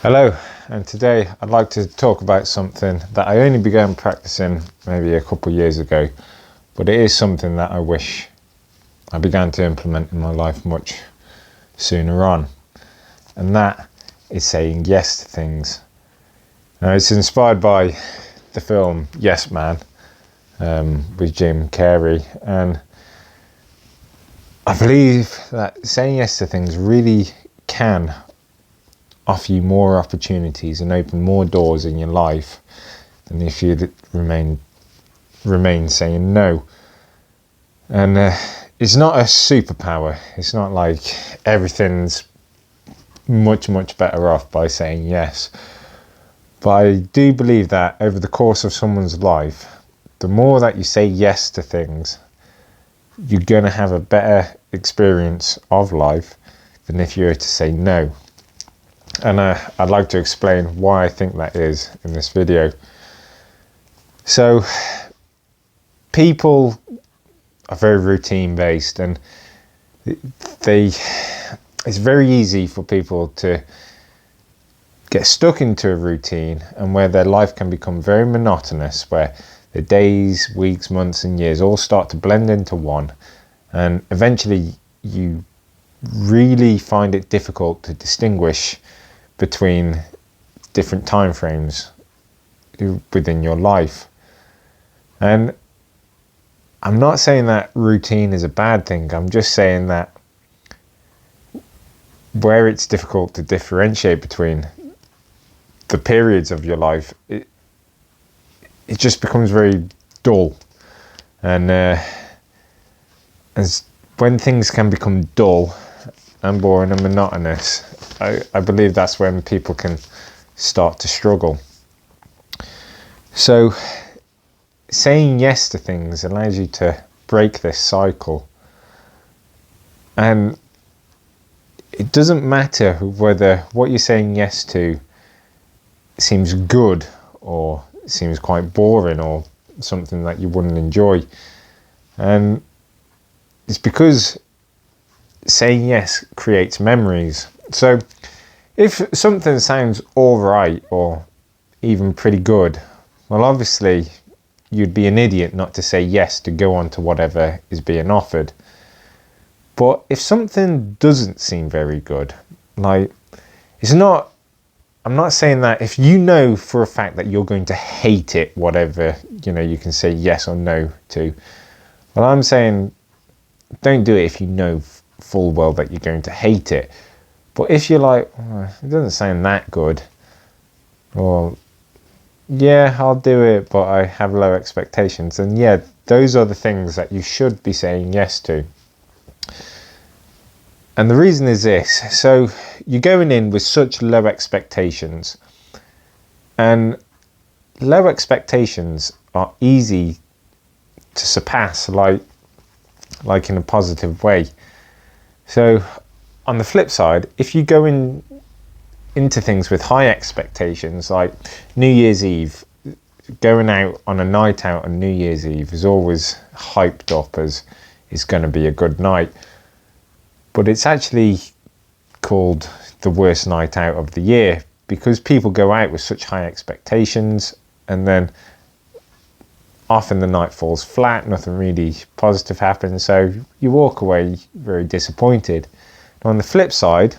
Hello, and today I'd like to talk about something that I only began practicing maybe a couple of years ago, but it is something that I wish I began to implement in my life much sooner on, and that is saying yes to things. Now, it's inspired by the film Yes Man with Jim Carrey, and I believe that saying yes to things really can offer you more opportunities and open more doors in your life than if you remain saying no. And it's not a superpower. It's not like everything's much better off by saying yes. But I do believe that over the course of someone's life, the more that you say yes to things, you're going to have a better experience of life than if you were to say no. And I'd like to explain why I think that is in this video. So, people are very routine based, and it's very easy for people to get stuck into a routine, and where their life can become very monotonous, where the days, weeks, months and years all start to blend into one, and eventually you really find it difficult to distinguish between different time frames within your life. And I'm not saying that routine is a bad thing. I'm just saying that where it's difficult to differentiate between the periods of your life, it just becomes very dull. And as when things can become dull and boring and monotonous, I believe that's when people can start to struggle. So saying yes to things allows you to break this cycle. And it doesn't matter whether what you're saying yes to seems good or seems quite boring or something that you wouldn't enjoy. And it's because saying yes creates memories. So if something sounds all right or even pretty good, well, obviously you'd be an idiot not to say yes to go on to whatever is being offered. But if something doesn't seem very good, I'm not saying that if you know for a fact that you're going to hate it, whatever, you can say yes or no to. Well, I'm saying don't do it if you know full well that you're going to hate it. But if you're like, oh, it doesn't sound that good, or yeah, I'll do it, but I have low expectations, then yeah, those are the things that you should be saying yes to. And the reason is this: so you're going in with such low expectations, and low expectations are easy to surpass, like in a positive way. So on the flip side, if you go into things with high expectations, like New Year's Eve, going out on a night out on New Year's Eve is always hyped up as it's going to be a good night. But it's actually called the worst night out of the year because people go out with such high expectations, and then often the night falls flat, nothing really positive happens, so you walk away very disappointed. Now, on the flip side,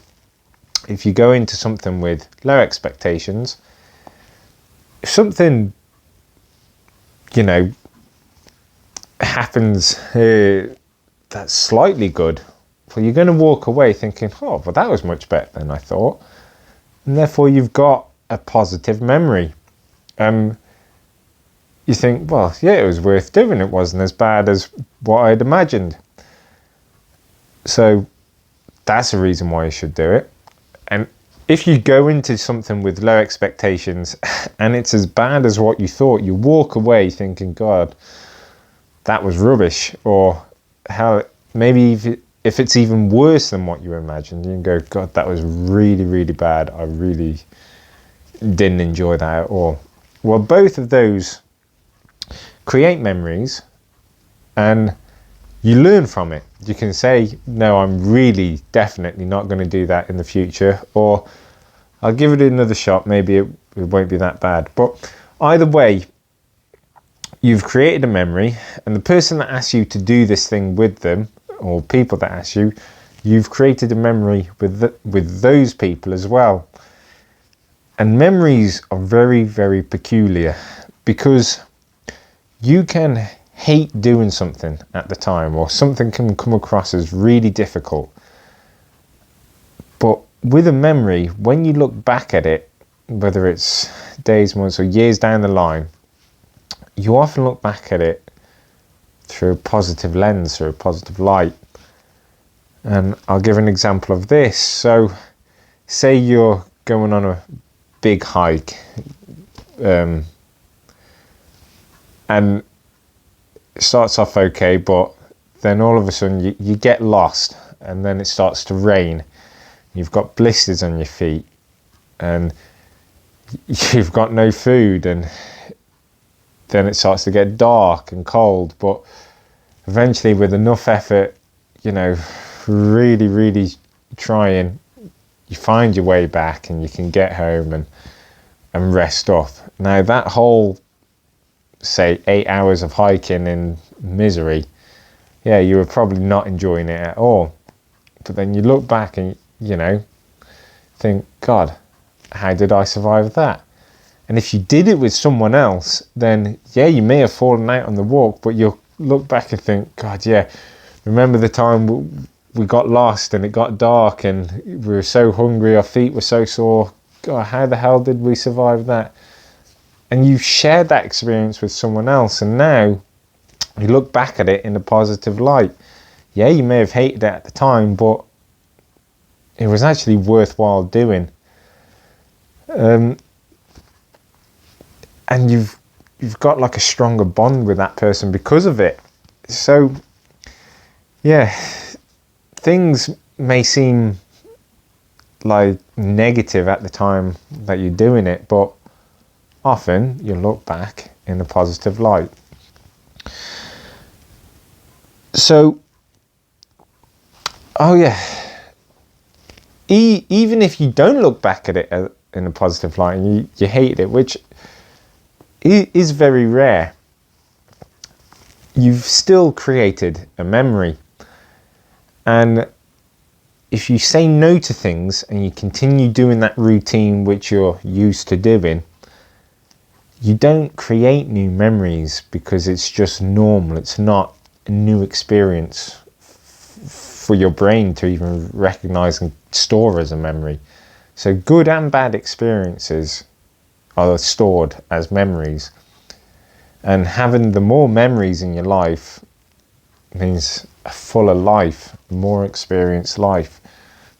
if you go into something with low expectations, if something, happens that's slightly good, well, you're going to walk away thinking, oh, well, that was much better than I thought. And therefore, you've got a positive memory. You think, well, yeah, it was worth doing. It wasn't as bad as what I'd imagined. So that's a reason why you should do it. And if you go into something with low expectations and it's as bad as what you thought, you walk away thinking, God, that was rubbish. Or maybe if it's even worse than what you imagined, you can go, God, that was really bad. I really didn't enjoy that at all. Well, both of those create memories, and you learn from it. You can say, no, I'm really definitely not going to do that in the future, or I'll give it another shot. Maybe it won't be that bad. But either way, you've created a memory, and the person that asks you to do this thing with them, or people that ask you, you've created a memory with those people as well. And memories are very, very peculiar, because you can hate doing something at the time, or something can come across as really difficult. But with a memory, when you look back at it, whether it's days, months, or years down the line, you often look back at it through a positive lens, through a positive light. And I'll give an example of this. So say you're going on a big hike, and it starts off okay, but then all of a sudden you get lost, and then it starts to rain. You've got blisters on your feet, and you've got no food, and then it starts to get dark and cold. But eventually, with enough effort, really, really trying, you find your way back, and you can get home and rest up. Now that whole, say, 8 hours of hiking in misery, yeah, you were probably not enjoying it at all. But then you look back and think, God, how did I survive that? And if you did it with someone else, then yeah, you may have fallen out on the walk, but you'll look back and think, God, yeah, remember the time we got lost and it got dark and we were so hungry, our feet were so sore. God, how the hell did we survive that? And you shared that experience with someone else, and now you look back at it in a positive light. Yeah, you may have hated it at the time, but it was actually worthwhile doing. And you've got like a stronger bond with that person because of it. So yeah, things may seem like negative at the time that you're doing it, but often you look back in a positive light. So, oh yeah, even if you don't look back at it in a positive light and you hate it, which is very rare, you've still created a memory. And if you say no to things and you continue doing that routine which you're used to doing, you don't create new memories because it's just normal. It's not a new experience for your brain to even recognize and store as a memory. So good and bad experiences are stored as memories. And having the more memories in your life means a fuller life, a more experienced life.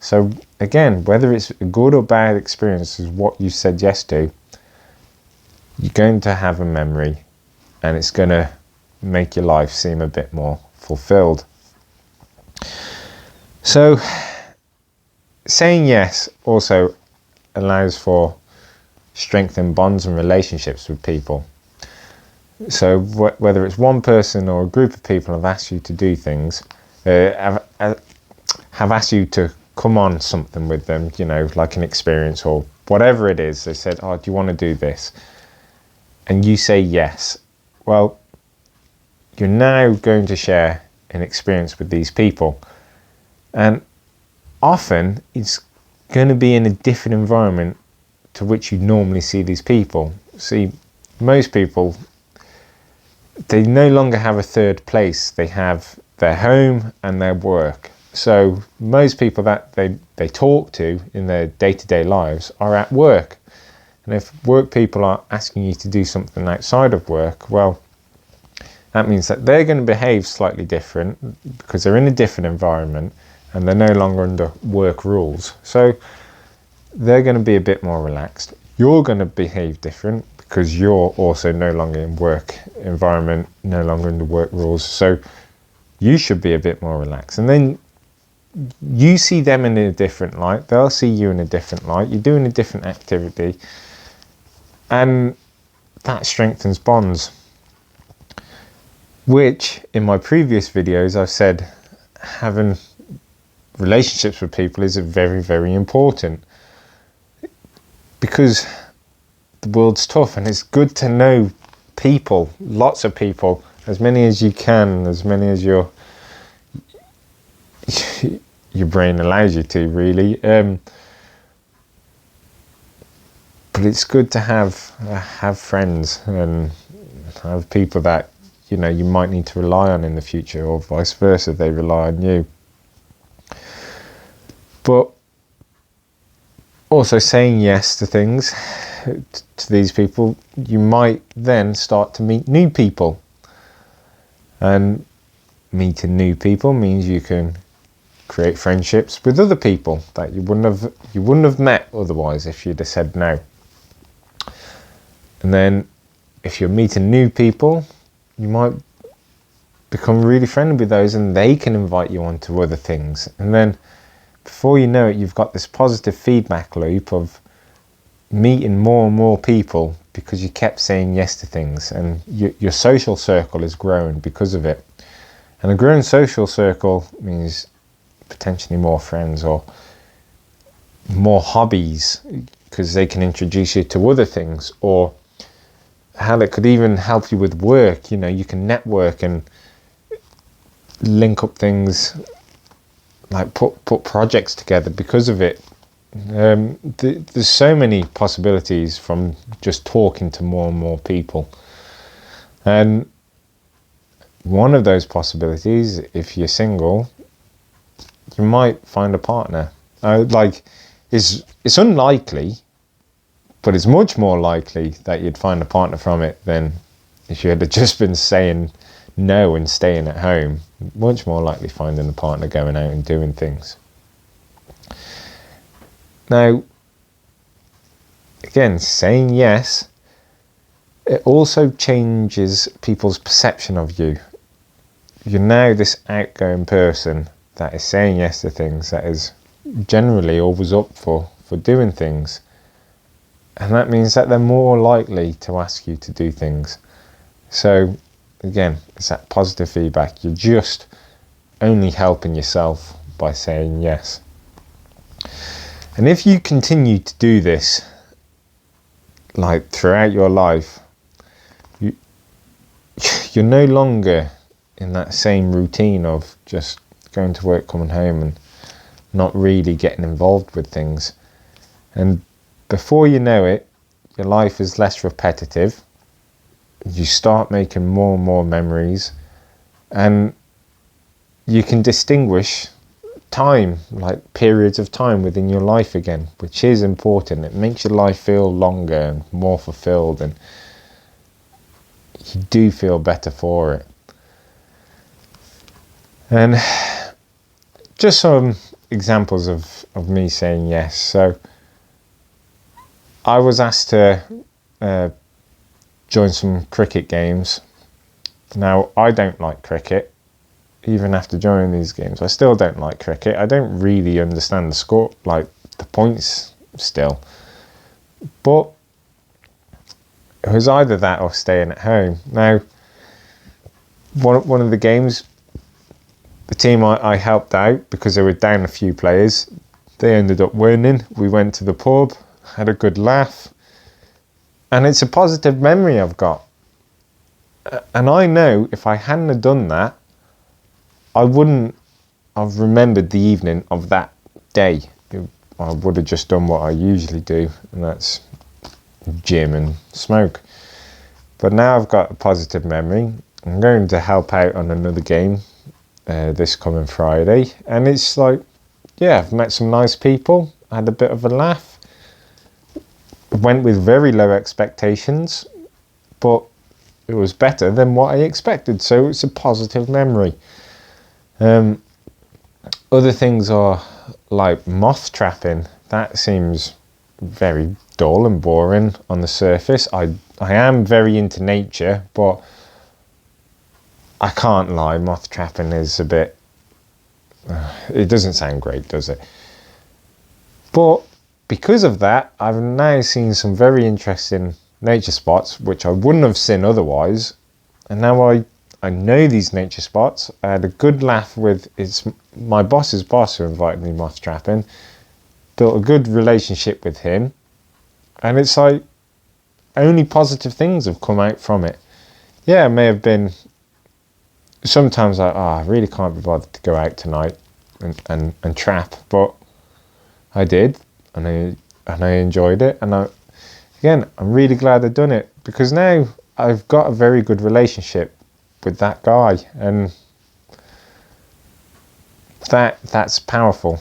So again, whether it's a good or bad experience is what you said yes to, you're going to have a memory, and it's going to make your life seem a bit more fulfilled. So saying yes also allows for strengthened bonds and relationships with people. So whether it's one person or a group of people have asked you to do things, have asked you to come on something with them, like an experience or whatever it is. They said, oh, do you want to do this? And you say yes. Well, you're now going to share an experience with these people. And often it's going to be in a different environment to which you normally see these people. See, most people, they no longer have a third place. They have their home and their work. So most people that they talk to in their day-to-day lives are at work. And if work people are asking you to do something outside of work, well, that means that they're going to behave slightly different because they're in a different environment and they're no longer under work rules. So they're going to be a bit more relaxed. You're going to behave different because you're also no longer in work environment, no longer under work rules. So you should be a bit more relaxed. And then you see them in a different light. They'll see you in a different light. You're doing a different activity. And that strengthens bonds. Which, in my previous videos, I've said having relationships with people is very, very important. because the world's tough, and it's good to know people, lots of people, as many as you can, as many as your brain allows you to, really. But it's good to have friends and have people that you might need to rely on in the future, or vice versa, they rely on you. But also saying yes to things, to these people, you might then start to meet new people. And meeting new people means you can create friendships with other people that you wouldn't have met otherwise if you'd have said no. And then if you're meeting new people, you might become really friendly with those, and they can invite you on to other things. And then before you know it, you've got this positive feedback loop of meeting more and more people because you kept saying yes to things, and your social circle is growing because of it. And a growing social circle means potentially more friends or more hobbies, because they can introduce you to other things, or how it could even help you with work. You can network and link up things, like put projects together because of it. There's so many possibilities from just talking to more and more people. And one of those possibilities, if you're single, you might find a partner. It's unlikely, but it's much more likely that you'd find a partner from it than if you had just been saying no and staying at home. Much more likely finding a partner, going out and doing things. Now, again, saying yes, it also changes people's perception of you. You're now this outgoing person that is saying yes to things, that is generally always up for doing things. And that means that they're more likely to ask you to do things. So again, it's that positive feedback. You're just only helping yourself by saying yes. And if you continue to do this, like throughout your life, you're no longer in that same routine of just going to work, coming home, and not really getting involved with things. And before you know it, your life is less repetitive. You start making more and more memories, and you can distinguish time, like periods of time within your life again, which is important. It makes your life feel longer and more fulfilled, and you do feel better for it. And just some examples of me saying yes. So I was asked to join some cricket games. Now, I don't like cricket. Even after joining these games, I still don't like cricket. I don't really understand the score, like the points still. But it was either that or staying at home. Now, one of the games, the team I helped out, because they were down a few players, they ended up winning. We went to the pub, had a good laugh, and it's a positive memory I've got. And I know if I hadn't have done that, I wouldn't have remembered the evening of that day. I would have just done what I usually do, and that's gym and smoke. But now I've got a positive memory. I'm going to help out on another game this coming Friday, and it's like, yeah, I've met some nice people, had a bit of a laugh, went with very low expectations, but it was better than what I expected, so it's a positive memory. Other things are like moth trapping. That seems very dull and boring on the surface. I am very into nature, but I can't lie, moth trapping is a bit, it doesn't sound great, does it? But because of that, I've now seen some very interesting nature spots which I wouldn't have seen otherwise, and now I know these nature spots. I had a good laugh with my boss's boss who invited me moth trapping. Built a good relationship with him, And it's like only positive things have come out from it. Yeah, it may have been sometimes like, I really can't be bothered to go out tonight and trap, but I did, and I enjoyed it, and I'm really glad I've done it, because now I've got a very good relationship with that guy, and that's powerful.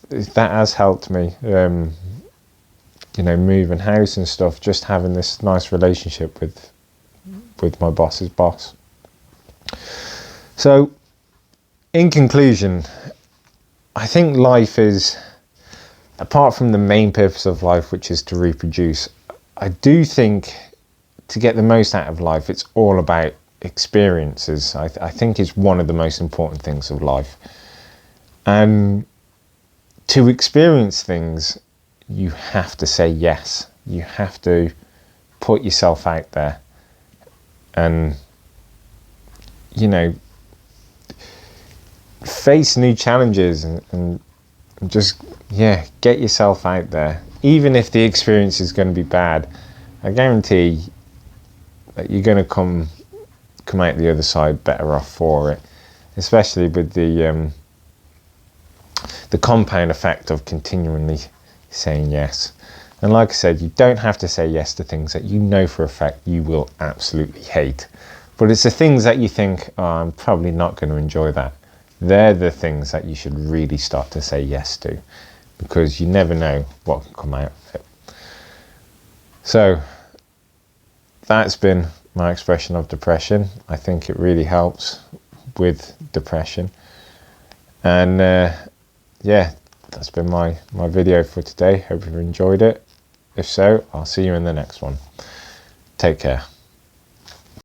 That has helped me, moving house and stuff, just having this nice relationship with my boss's boss. So, in conclusion, I think life is, apart from the main purpose of life, which is to reproduce, I do think to get the most out of life, it's all about experiences. I think it's one of the most important things of life. And to experience things, you have to say yes. You have to put yourself out there and, face new challenges and just, get yourself out there. Even if the experience is going to be bad, I guarantee that you're going to come out the other side better off for it, especially with the compound effect of continually saying yes. And like I said, you don't have to say yes to things that you know for a fact you will absolutely hate. But it's the things that you think, I'm probably not going to enjoy that. They're the things that you should really start to say yes to, because you never know what can come out of it. So that's been my expression of depression. I think it really helps with depression. And that's been my video for today. Hope you've enjoyed it. If so, I'll see you in the next one. Take care.